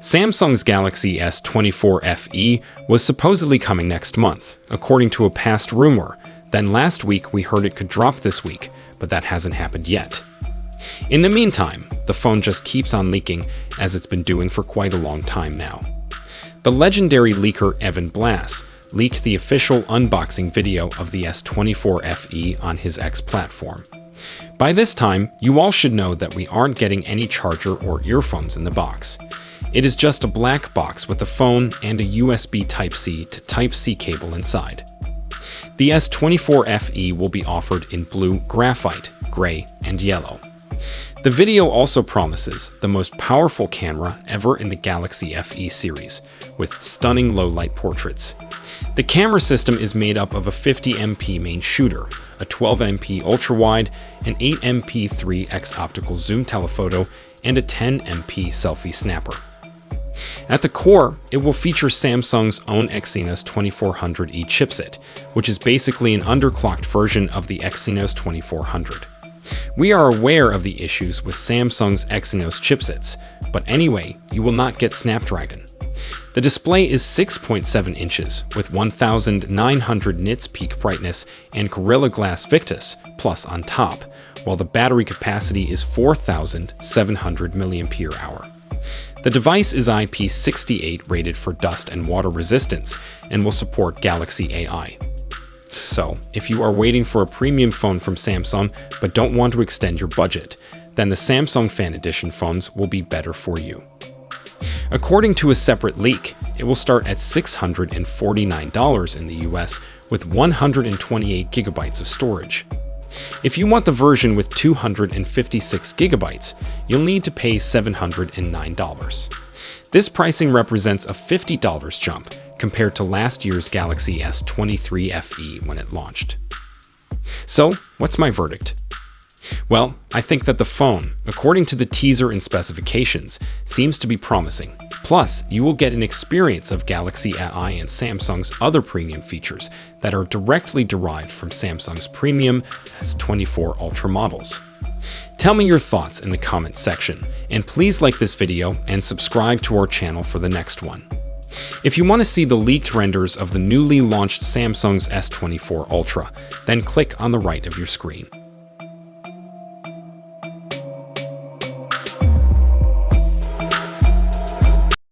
Samsung's Galaxy S24 FE was supposedly coming next month, according to a past rumor. Then last week we heard it could drop this week, but that hasn't happened yet. In the meantime, the phone just keeps on leaking, as it's been doing for quite a long time now. The legendary leaker Evan Blass leaked the official unboxing video of the S24 FE on his X platform. By this time, you all should know that we aren't getting any charger or earphones in the box. It is just a black box with a phone and a USB Type-C to Type-C cable inside. The S24 FE will be offered in blue, graphite, gray, and yellow. The video also promises the most powerful camera ever in the Galaxy FE series, with stunning low-light portraits. The camera system is made up of a 50MP main shooter, a 12MP ultra-wide, an 8MP 3x optical zoom telephoto, and a 10MP selfie snapper. At the core, it will feature Samsung's own Exynos 2400E chipset, which is basically an underclocked version of the Exynos 2400. We are aware of the issues with Samsung's Exynos chipsets, but anyway, you will not get Snapdragon. The display is 6.7 inches with 1900 nits peak brightness and Gorilla Glass Victus Plus on top, while the battery capacity is 4700 mAh. The device is IP68 rated for dust and water resistance and will support Galaxy AI. So, if you are waiting for a premium phone from Samsung but don't want to extend your budget, then the Samsung Fan Edition phones will be better for you. According to a separate leak, it will start at $649 in the US with 128 gigabytes of storage. If you want the version with 256 gigabytes, you'll need to pay $709. This pricing represents a $50 jump compared to last year's Galaxy S23 FE when it launched. So, what's my verdict? Well, I think that the phone, according to the teaser and specifications, seems to be promising. Plus, you will get an experience of Galaxy AI and Samsung's other premium features that are directly derived from Samsung's premium S24 Ultra models. Tell me your thoughts in the comments section, and please like this video and subscribe to our channel for the next one. If you want to see the leaked renders of the newly launched Samsung's S24 Ultra, then click on the right of your screen.